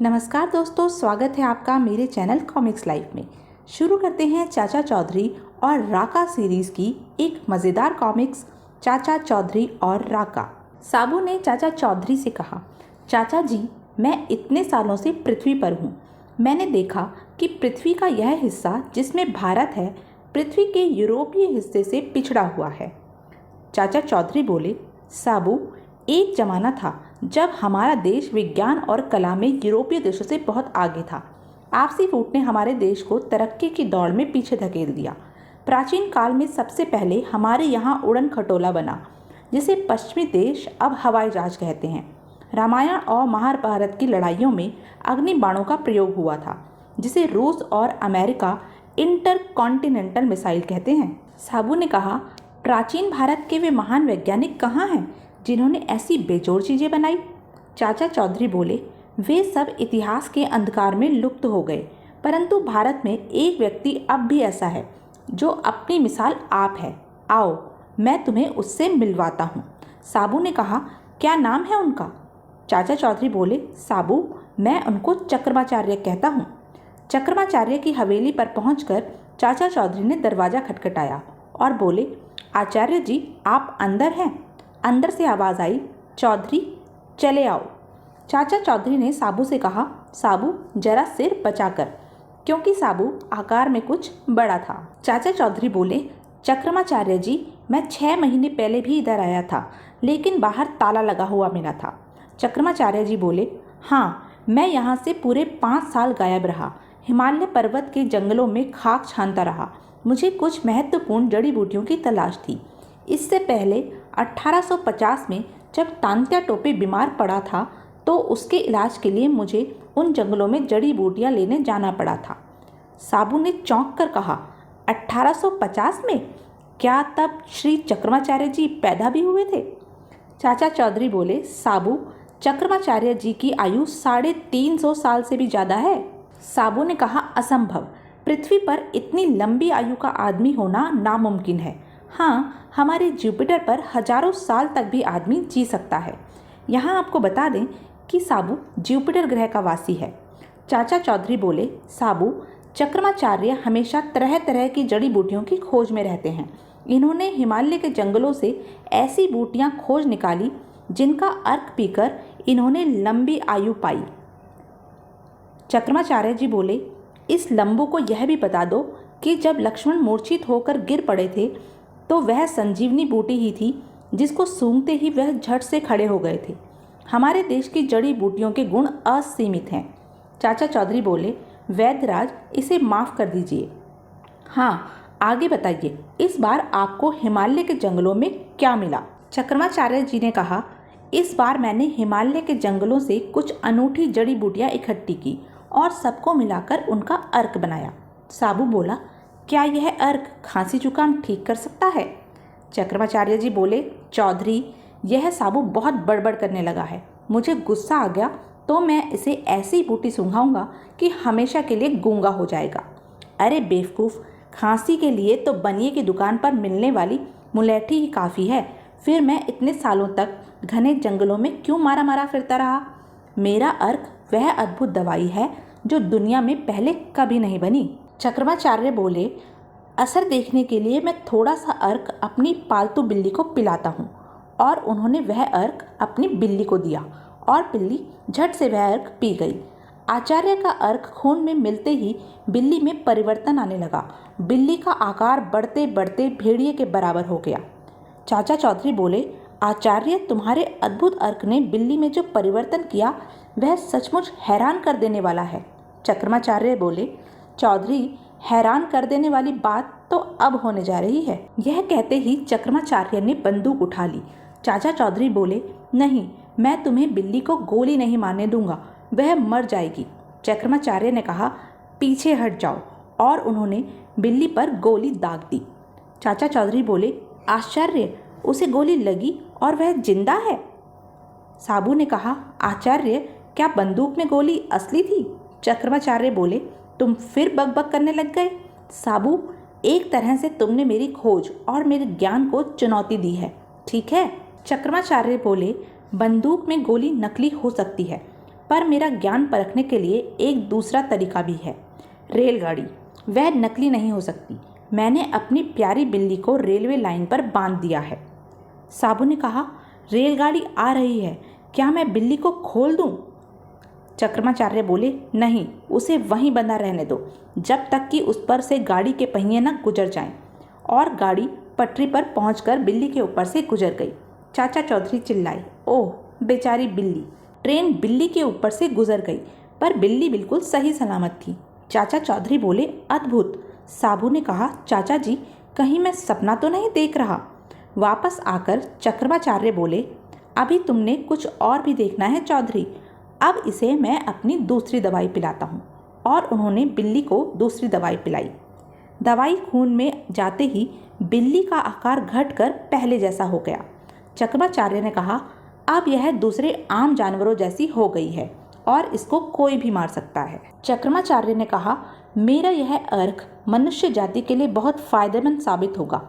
नमस्कार दोस्तों, स्वागत है आपका मेरे चैनल कॉमिक्स लाइफ में। शुरू करते हैं चाचा चौधरी और राका सीरीज़ की एक मज़ेदार कॉमिक्स, चाचा चौधरी और राका। साबू ने चाचा चौधरी से कहा, चाचा जी, मैं इतने सालों से पृथ्वी पर हूँ। मैंने देखा कि पृथ्वी का यह हिस्सा जिसमें भारत है, पृथ्वी के यूरोपीय हिस्से से पिछड़ा हुआ है। चाचा चौधरी बोले, साबू, एक ज़माना था जब हमारा देश विज्ञान और कला में यूरोपीय देशों से बहुत आगे था। आपसी फूट ने हमारे देश को तरक्की की दौड़ में पीछे धकेल दिया। प्राचीन काल में सबसे पहले हमारे यहाँ उड़न खटोला बना, जिसे पश्चिमी देश अब हवाई जहाज कहते हैं। रामायण और महाभारत की लड़ाइयों में अग्नि बाणों का प्रयोग हुआ था, जिसे रूस और अमेरिका इंटरकॉन्टिनेंटल मिसाइल कहते हैं। साबू ने कहा, प्राचीन भारत के वे महान वैज्ञानिक कहाँ हैं जिन्होंने ऐसी बेजोड़ चीज़ें बनाई? चाचा चौधरी बोले, वे सब इतिहास के अंधकार में लुप्त हो गए, परंतु भारत में एक व्यक्ति अब भी ऐसा है जो अपनी मिसाल आप है। आओ, मैं तुम्हें उससे मिलवाता हूँ। साबू ने कहा, क्या नाम है उनका? चाचा चौधरी बोले, साबू, मैं उनको चक्रमाचार्य कहता हूँ। चक्रमाचार्य की हवेली पर पहुंचकर चाचा चौधरी ने दरवाज़ा खटखटाया और बोले, आचार्य जी, आप अंदर हैं? अंदर से आवाज़ आई, चौधरी चले आओ। चाचा चौधरी ने साबू से कहा, साबू जरा सिर बचाकर, क्योंकि साबू आकार में कुछ बड़ा था। चाचा चौधरी बोले, चक्रमाचार्य जी, मैं 6 महीने पहले भी इधर आया था, लेकिन बाहर ताला लगा हुआ मिला था। चक्रमाचार्य जी बोले, हाँ, मैं यहाँ से पूरे 5 साल गायब रहा। हिमालय पर्वत के जंगलों में खाक छानता रहा। मुझे कुछ महत्वपूर्ण जड़ी बूटियों की तलाश थी। इससे पहले 1850 में जब तांत्या टोपे बीमार पड़ा था, तो उसके इलाज के लिए मुझे उन जंगलों में जड़ी बूटियां लेने जाना पड़ा था। साबू ने चौंक कर कहा, 1850 में? क्या तब श्री चक्रमाचार्य जी पैदा भी हुए थे? चाचा चौधरी बोले, साबू, चक्रमाचार्य जी की आयु 350 साल से भी ज़्यादा है। साबू ने कहा, असंभव। पृथ्वी पर इतनी लंबी आयु का आदमी होना नामुमकिन है। हाँ, हमारे जुपिटर पर हजारों साल तक भी आदमी जी सकता है। यहाँ आपको बता दें कि साबू जुपिटर ग्रह का वासी है। चाचा चौधरी बोले, साबू, चक्रमाचार्य हमेशा तरह तरह की जड़ी बूटियों की खोज में रहते हैं। इन्होंने हिमालय के जंगलों से ऐसी बूटियाँ खोज निकाली जिनका अर्क पीकर इन्होंने लंबी आयु पाई। चक्रमाचार्य जी बोले, इस लंबू को यह भी बता दो कि जब लक्ष्मण मूर्छित होकर गिर पड़े थे, तो वह संजीवनी बूटी ही थी जिसको सूंघते ही वह झट से खड़े हो गए थे। हमारे देश की जड़ी बूटियों के गुण असीमित हैं। चाचा चौधरी बोले, वैद्यराज, इसे माफ़ कर दीजिए। हाँ, आगे बताइए, इस बार आपको हिमालय के जंगलों में क्या मिला? चक्रमाचार्य जी ने कहा, इस बार मैंने हिमालय के जंगलों से कुछ अनूठी जड़ी बूटियाँ इकट्ठी की और सबको मिलाकर उनका अर्क बनाया। साबू बोला, क्या यह अर्क खांसी जुकाम ठीक कर सकता है? चक्रमाचार्य जी बोले, चौधरी, यह साबू बहुत बड़बड़ करने लगा है। मुझे गुस्सा आ गया तो मैं इसे ऐसी बूटी सूंघाऊंगा कि हमेशा के लिए गूंगा हो जाएगा। अरे बेवकूफ़, खांसी के लिए तो बनिए की दुकान पर मिलने वाली मुलैठी ही काफ़ी है। फिर मैं इतने सालों तक घने जंगलों में क्यों मारा मारा फिरता रहा? मेरा अर्क वह अद्भुत दवाई है जो दुनिया में पहले कभी नहीं बनी। चक्रमाचार्य बोले, असर देखने के लिए मैं थोड़ा सा अर्क अपनी पालतू बिल्ली को पिलाता हूँ। और उन्होंने वह अर्क अपनी बिल्ली को दिया और बिल्ली झट से वह अर्क पी गई। आचार्य का अर्क खून में मिलते ही बिल्ली में परिवर्तन आने लगा। बिल्ली का आकार बढ़ते बढ़ते भेड़िए के बराबर हो गया। चाचा चौधरी बोले, आचार्य, तुम्हारे अद्भुत अर्क ने बिल्ली में जो परिवर्तन किया वह सचमुच हैरान कर देने वाला है। चक्रमाचार्य बोले, चौधरी, हैरान कर देने वाली बात तो अब होने जा रही है। यह कहते ही चक्रमाचार्य ने बंदूक उठा ली। चाचा चौधरी बोले, नहीं, मैं तुम्हें बिल्ली को गोली नहीं मारने दूंगा, वह मर जाएगी। चक्रमाचार्य ने कहा, पीछे हट जाओ, और उन्होंने बिल्ली पर गोली दाग दी। चाचा चौधरी बोले, आश्चर्य, उसे गोली लगी और वह जिंदा है। साबू ने कहा, आचार्य, क्या बंदूक में गोली असली थी? चक्रमाचार्य बोले, तुम फिर बकबक करने लग गए। साबू, एक तरह से तुमने मेरी खोज और मेरे ज्ञान को चुनौती दी है, ठीक है? चक्रमाचार्य बोले, बंदूक में गोली नकली हो सकती है, पर मेरा ज्ञान परखने के लिए एक दूसरा तरीका भी है। रेलगाड़ी, वह नकली नहीं हो सकती। मैंने अपनी प्यारी बिल्ली को रेलवे लाइन पर बांध दिया है। साबू ने कहा, रेलगाड़ी आ रही है, क्या मैं बिल्ली को खोल दूं? चक्रमाचार्य बोले, नहीं, उसे वहीं बंधा रहने दो जब तक कि उस पर से गाड़ी के पहिए न गुजर जाएं। और गाड़ी पटरी पर पहुंचकर बिल्ली के ऊपर से गुजर गई। चाचा चौधरी चिल्लाए, ओह बेचारी बिल्ली। ट्रेन बिल्ली के ऊपर से गुजर गई, पर बिल्ली बिल्कुल सही सलामत थी। चाचा चौधरी बोले, अद्भुत। साबू ने कहा, चाचा जी, कहीं मैं सपना तो नहीं देख रहा? वापस आकर चक्रमाचार्य बोले, अभी तुमने कुछ और भी देखना है चौधरी, अब इसे मैं अपनी दूसरी दवाई पिलाता हूँ। और उन्होंने बिल्ली को दूसरी दवाई पिलाई। दवाई खून में जाते ही बिल्ली का आकार घटकर पहले जैसा हो गया। चक्रमाचार्य ने कहा, अब यह दूसरे आम जानवरों जैसी हो गई है और इसको कोई भी मार सकता है। चक्रमाचार्य ने कहा, मेरा यह अर्घ मनुष्य जाति के लिए बहुत फायदेमंद साबित होगा।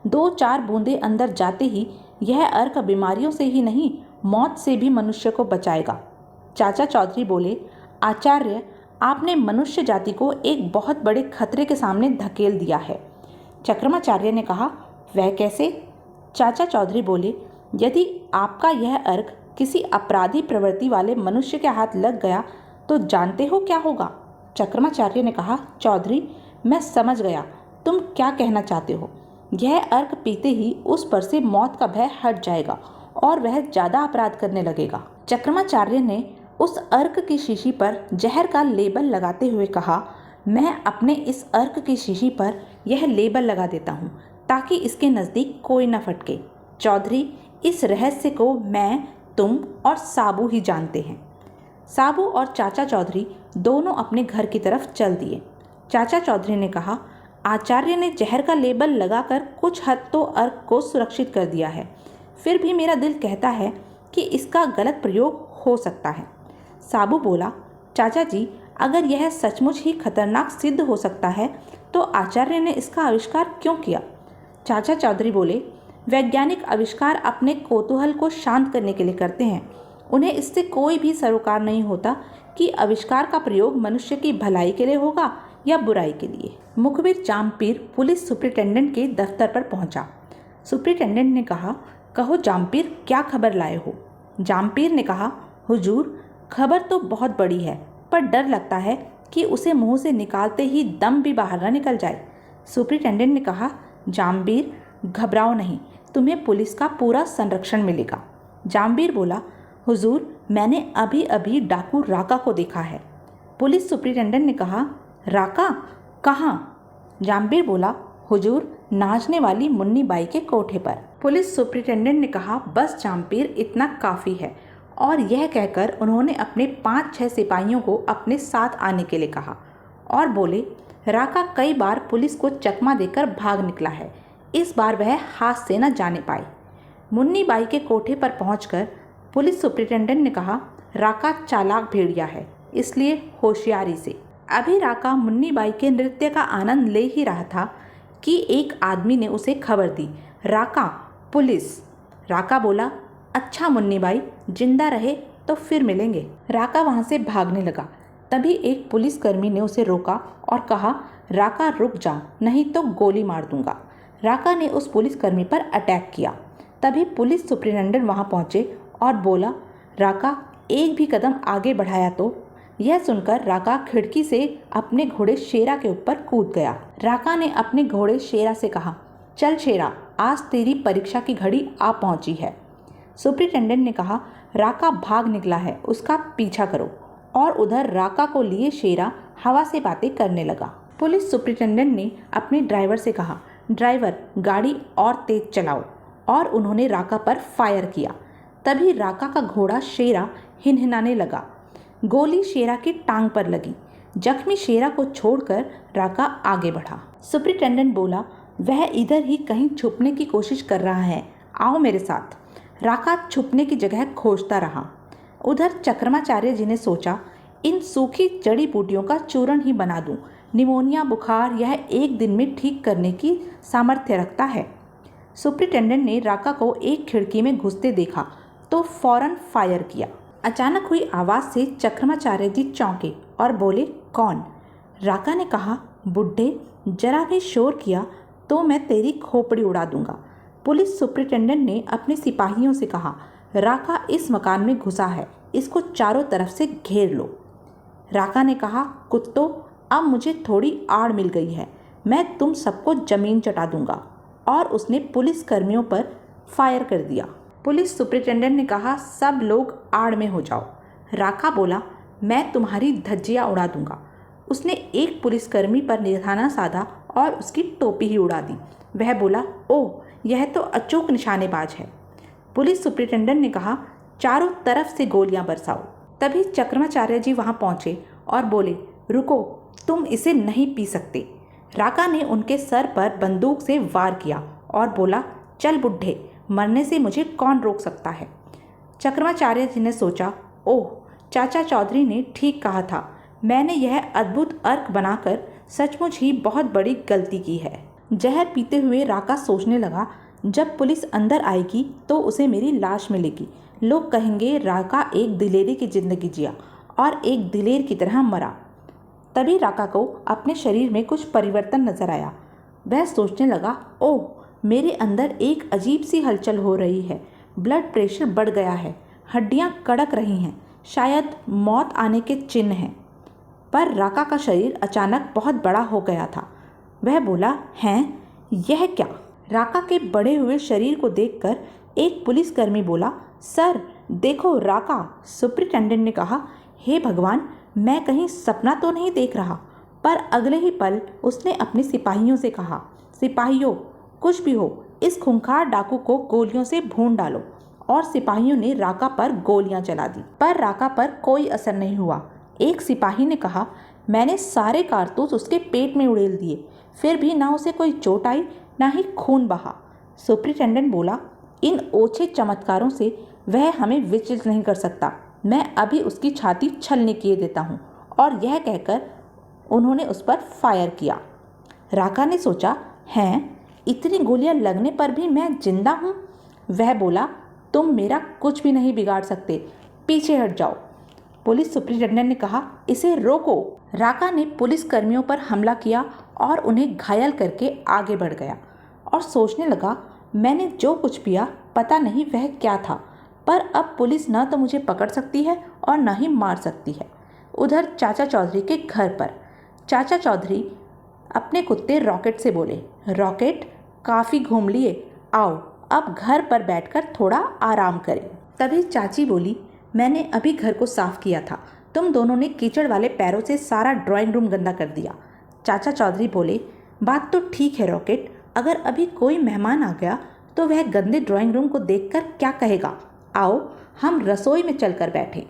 2-4 बूंदे अंदर जाते ही यह अर्घ बीमारियों से ही नहीं, मौत से भी मनुष्य को बचाएगा। चाचा चौधरी बोले, आचार्य, आपने मनुष्य जाति को एक बहुत बड़े खतरे के सामने धकेल दिया है। चक्रमाचार्य ने कहा, वह कैसे? चाचा चौधरी बोले, यदि आपका यह अर्घ किसी अपराधी प्रवृत्ति वाले मनुष्य के हाथ लग गया तो जानते हो क्या होगा? चक्रमाचार्य ने कहा, चौधरी, मैं समझ गया तुम क्या कहना चाहते हो। यह अर्घ पीते ही उस पर से मौत का भय हट जाएगा और वह ज़्यादा अपराध करने लगेगा। चक्रमाचार्य ने उस अर्घ की शीशी पर जहर का लेबल लगाते हुए कहा, मैं अपने इस अर्घ की शीशी पर यह लेबल लगा देता हूँ ताकि इसके नज़दीक कोई न फटके। चौधरी, इस रहस्य को मैं, तुम और साबू ही जानते हैं। साबू और चाचा चौधरी दोनों अपने घर की तरफ चल दिए। चाचा चौधरी ने कहा, आचार्य ने जहर का लेबल लगाकर कुछ हद तो अर्घ को सुरक्षित कर दिया है, फिर भी मेरा दिल कहता है कि इसका गलत प्रयोग हो सकता है। साबू बोला, चाचा जी, अगर यह सचमुच ही खतरनाक सिद्ध हो सकता है तो आचार्य ने इसका आविष्कार क्यों किया? चाचा चौधरी बोले, वैज्ञानिक आविष्कार अपने कौतूहल को शांत करने के लिए करते हैं। उन्हें इससे कोई भी सरोकार नहीं होता कि आविष्कार का प्रयोग मनुष्य की भलाई के लिए होगा या बुराई के लिए। मुखबिर जामपीर पुलिस सुपरिटेंडेंट के दफ्तर पर पहुंचा। सुपरिटेंडेंट ने कहा, कहो जामपीर, क्या खबर लाए हो? जामपीर ने कहा, हुजूर, खबर तो बहुत बड़ी है, पर डर लगता है कि उसे मुंह से निकालते ही दम भी बाहर न निकल जाए। सुपरिटेंडेंट ने कहा, जामबीर, घबराओ नहीं, तुम्हें पुलिस का पूरा संरक्षण मिलेगा। जामबीर बोला, हुजूर, मैंने अभी अभी डाकू राका को देखा है। पुलिस सुपरिटेंडेंट ने कहा, राका? कहाँ? जामबीर बोला, हुजूर, नाचने वाली मुन्नी बाई के कोठे पर। पुलिस सुपरिटेंडेंट ने कहा, बस जामपीर, इतना काफ़ी है। और यह कहकर उन्होंने अपने 5-6 सिपाहियों को अपने साथ आने के लिए कहा और बोले, राका कई बार पुलिस को चकमा देकर भाग निकला है, इस बार वह हाथ से न जाने पाए। मुन्नी बाई के कोठे पर पहुंचकर पुलिस सुपरिटेंडेंट ने कहा, राका चालाक भेड़िया है, इसलिए होशियारी से। अभी राका मुन्नी बाई के नृत्य का आनंद ले ही रहा था कि एक आदमी ने उसे खबर दी, राका, पुलिस। राका बोला, अच्छा मुन्नी बाई, जिंदा रहे तो फिर मिलेंगे। राका वहाँ से भागने लगा। तभी एक पुलिसकर्मी ने उसे रोका और कहा, राका रुक जा, नहीं तो गोली मार दूंगा। राका ने उस पुलिसकर्मी पर अटैक किया। तभी पुलिस सुपरिटेंडेंट वहाँ पहुँचे और बोला, राका एक भी कदम आगे बढ़ाया तो। यह सुनकर राका खिड़की से अपने घोड़े शेरा के ऊपर कूद गया। राका ने अपने घोड़े शेरा से कहा, चल शेरा, आज तेरी परीक्षा की घड़ी आ पहुंची है। सुपरिटेंडेंट ने कहा, राका भाग निकला है, उसका पीछा करो। और उधर राका को लिए शेरा हवा से बातें करने लगा। पुलिस सुपरिटेंडेंट ने अपने ड्राइवर से कहा, ड्राइवर, गाड़ी और तेज चलाओ। और उन्होंने राका पर फायर किया। तभी राका का घोड़ा शेरा हिनहिनाने लगा। गोली शेरा की टांग पर लगी। जख्मी शेरा को छोड़कर राका आगे बढ़ा। सुपरिटेंडेंट बोला, वह इधर ही कहीं छुपने की कोशिश कर रहा है, आओ मेरे साथ। राका छुपने की जगह खोजता रहा। उधर चक्रमाचार्य जी ने सोचा, इन सूखी जड़ी बूटियों का चूर्ण ही बना दूं। निमोनिया बुखार यह एक दिन में ठीक करने की सामर्थ्य रखता है। सुपरिटेंडेंट ने राका को एक खिड़की में घुसते देखा तो फौरन फायर किया। अचानक हुई आवाज़ से चक्रमाचार्य जी चौंके और बोले, कौन? राका ने कहा, बुढ़े, जरा भी शोर किया तो मैं तेरी खोपड़ी उड़ा दूंगा। पुलिस सुपरिटेंडेंट ने अपने सिपाहियों से कहा, राका इस मकान में घुसा है, इसको चारों तरफ से घेर लो। राका ने कहा, कुत्तों, अब मुझे थोड़ी आड़ मिल गई है, मैं तुम सबको जमीन चटा दूंगा। और उसने पुलिस कर्मियों पर फायर कर दिया। पुलिस सुपरिटेंडेंट ने कहा, सब लोग आड़ में हो जाओ। राका बोला, मैं तुम्हारी धज्जियाँ उड़ा दूंगा। उसने एक पुलिसकर्मी पर निशाना साधा और उसकी टोपी ही उड़ा दी। वह बोला, ओह, यह तो अचूक निशानेबाज है। पुलिस सुपरिटेंडेंट ने कहा, चारों तरफ से गोलियां बरसाओ। तभी चक्रमाचार्य जी वहां पहुंचे और बोले, रुको, तुम इसे नहीं पी सकते। राका ने उनके सर पर बंदूक से वार किया और बोला, चल बुढ़े, मरने से मुझे कौन रोक सकता है। चक्रमाचार्य जी ने सोचा, ओह, चाचा चौधरी ने ठीक कहा था, मैंने यह अद्भुत अर्क बनाकर सचमुच ही बहुत बड़ी गलती की है। जहर पीते हुए राका सोचने लगा, जब पुलिस अंदर आएगी तो उसे मेरी लाश मिलेगी। लोग कहेंगे राका एक दिलेरी की जिंदगी जिया और एक दिलेर की तरह मरा। तभी राका को अपने शरीर में कुछ परिवर्तन नजर आया। वह सोचने लगा, ओह, मेरे अंदर एक अजीब सी हलचल हो रही है, ब्लड प्रेशर बढ़ गया है, हड्डियां कड़क रही हैं, शायद मौत आने के चिन्ह हैं। पर राका का शरीर अचानक बहुत बड़ा हो गया था। वह बोला, हैं, यह क्या? राका के बढ़े हुए शरीर को देखकर एक पुलिसकर्मी बोला, सर देखो राका। सुपरिटेंडेंट ने कहा, हे भगवान, मैं कहीं सपना तो नहीं देख रहा। पर अगले ही पल उसने अपने सिपाहियों से कहा, सिपाहियों, कुछ भी हो, इस खूंखार डाकू को गोलियों से भून डालो। और सिपाहियों ने राका पर गोलियां चला दी, पर राका पर कोई असर नहीं हुआ। एक सिपाही ने कहा, मैंने सारे कारतूस उसके पेट में उड़ेल दिए, फिर भी ना उसे कोई चोट आई ना ही खून बहा। सुपरिटेंडेंट बोला, इन ओछे चमत्कारों से वह हमें विचलित नहीं कर सकता। मैं अभी उसकी छाती छलनी किए देता हूँ। और यह कहकर उन्होंने उस पर फायर किया। राका ने सोचा, हैं, इतनी गोलियां लगने पर भी मैं जिंदा हूँ। वह बोला, तुम मेरा कुछ भी नहीं बिगाड़ सकते, पीछे हट जाओ। पुलिस सुपरिटेंडेंट ने कहा, इसे रोको। राका ने पुलिस कर्मियों पर हमला किया और उन्हें घायल करके आगे बढ़ गया और सोचने लगा, मैंने जो कुछ पिया पता नहीं वह क्या था, पर अब पुलिस न तो मुझे पकड़ सकती है और न ही मार सकती है। उधर चाचा चौधरी के घर पर चाचा चौधरी अपने कुत्ते रॉकेट से बोले, रॉकेट, काफ़ी घूम लिए, आओ अब घर पर बैठकर थोड़ा आराम करें। तभी चाची बोली, मैंने अभी घर को साफ किया था, तुम दोनों ने कीचड़ वाले पैरों से सारा ड्राइंग रूम गंदा कर दिया। चाचा चौधरी बोले, बात तो ठीक है रॉकेट, अगर अभी कोई मेहमान आ गया तो वह गंदे ड्राइंग रूम को देखकर क्या कहेगा। आओ हम रसोई में चलकर बैठें।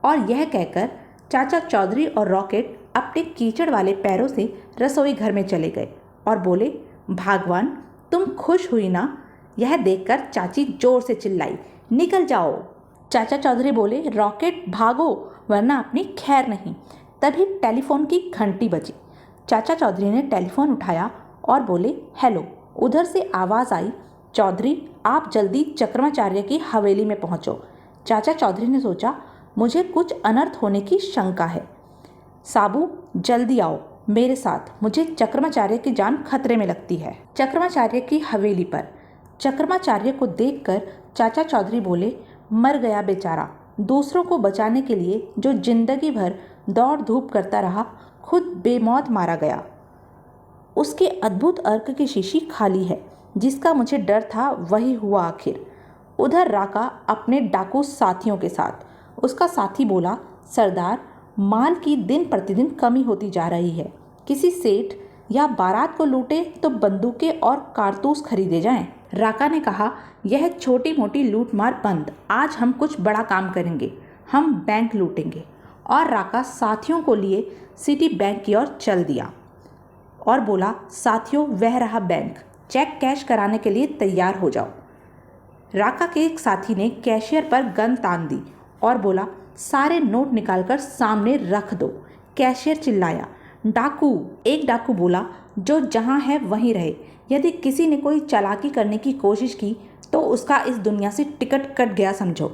और यह कहकर चाचा चौधरी और रॉकेट अपने कीचड़ वाले पैरों से रसोई घर में चले गए और बोले, भगवान, तुम खुश हुई ना? यह देखकर चाची जोर से चिल्लाई, निकल जाओ। चाचा चौधरी बोले, रॉकेट भागो वरना अपनी खैर नहीं। तभी टेलीफोन की घंटी बजी। चाचा चौधरी ने टेलीफोन उठाया और बोले, हेलो। उधर से आवाज़ आई, चौधरी आप जल्दी चक्रमाचार्य की हवेली में पहुंचो। चाचा चौधरी ने सोचा, मुझे कुछ अनर्थ होने की शंका है। साबू जल्दी आओ मेरे साथ, मुझे चक्रमाचार्य की जान खतरे में लगती है। चक्रमाचार्य की हवेली पर चक्रमाचार्य को देखकर चाचा चौधरी बोले, मर गया बेचारा, दूसरों को बचाने के लिए जो जिंदगी भर दौड़ धूप करता रहा, खुद बेमौत मारा गया। उसके अद्भुत अर्क की शीशी खाली है, जिसका मुझे डर था वही हुआ आखिर। उधर राका अपने डाकू साथियों के साथ। उसका साथी बोला, सरदार, माल की दिन प्रतिदिन कमी होती जा रही है, किसी सेठ या बारात को लूटे तो बंदूकें और कारतूस खरीदे जाएं। राका ने कहा, यह छोटी मोटी लूटमार बंद, आज हम कुछ बड़ा काम करेंगे, हम बैंक लूटेंगे। और राका साथियों को लिए सिटी बैंक की ओर चल दिया और बोला, साथियों वह रहा बैंक, चेक कैश कराने के लिए तैयार हो जाओ। राका के एक साथी ने कैशियर पर गन तान दी और बोला, सारे नोट निकालकर सामने रख दो। कैशियर चिल्लाया, डाकू। एक डाकू बोला, जो जहां है वहीं रहे, यदि किसी ने कोई चालाकी करने की कोशिश की तो उसका इस दुनिया से टिकट कट गया समझो।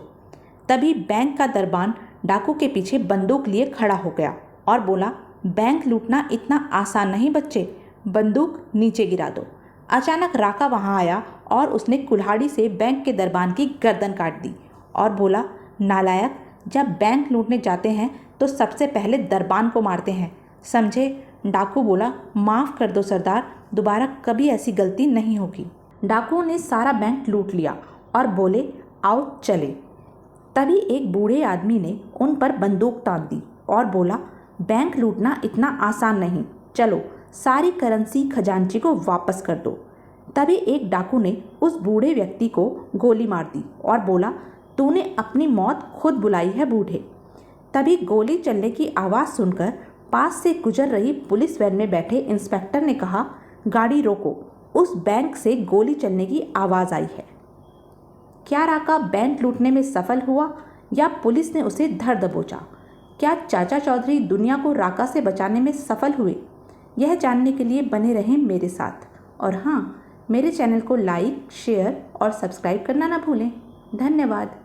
तभी बैंक का दरबान डाकू के पीछे बंदूक लिए खड़ा हो गया और बोला, बैंक लूटना इतना आसान नहीं बच्चे, बंदूक नीचे गिरा दो। अचानक राका वहाँ आया और उसने कुल्हाड़ी से बैंक के दरबान की गर्दन काट दी और बोला, नालायक, जब बैंक लूटने जाते हैं तो सबसे पहले दरबान को मारते हैं, समझे? डाकू बोला, माफ़ कर दो सरदार, दोबारा कभी ऐसी गलती नहीं होगी। डाकुओं ने सारा बैंक लूट लिया और बोले, आओ चले। तभी एक बूढ़े आदमी ने उन पर बंदूक तान दी और बोला, बैंक लूटना इतना आसान नहीं, चलो सारी करेंसी खजांची को वापस कर दो। तभी एक डाकू ने उस बूढ़े व्यक्ति को गोली मार दी और बोला, तूने अपनी मौत खुद बुलाई है बूढ़े। तभी गोली चलने की आवाज़ सुनकर पास से गुजर रही पुलिस वैन में बैठे इंस्पेक्टर ने कहा, गाड़ी रोको, उस बैंक से गोली चलने की आवाज़ आई है। क्या राका बैंक लूटने में सफल हुआ या पुलिस ने उसे धर दबोचा? क्या चाचा चौधरी दुनिया को राका से बचाने में सफल हुए? यह जानने के लिए बने रहें मेरे साथ। और हाँ, मेरे चैनल को लाइक, शेयर और सब्सक्राइब करना ना भूलें। धन्यवाद।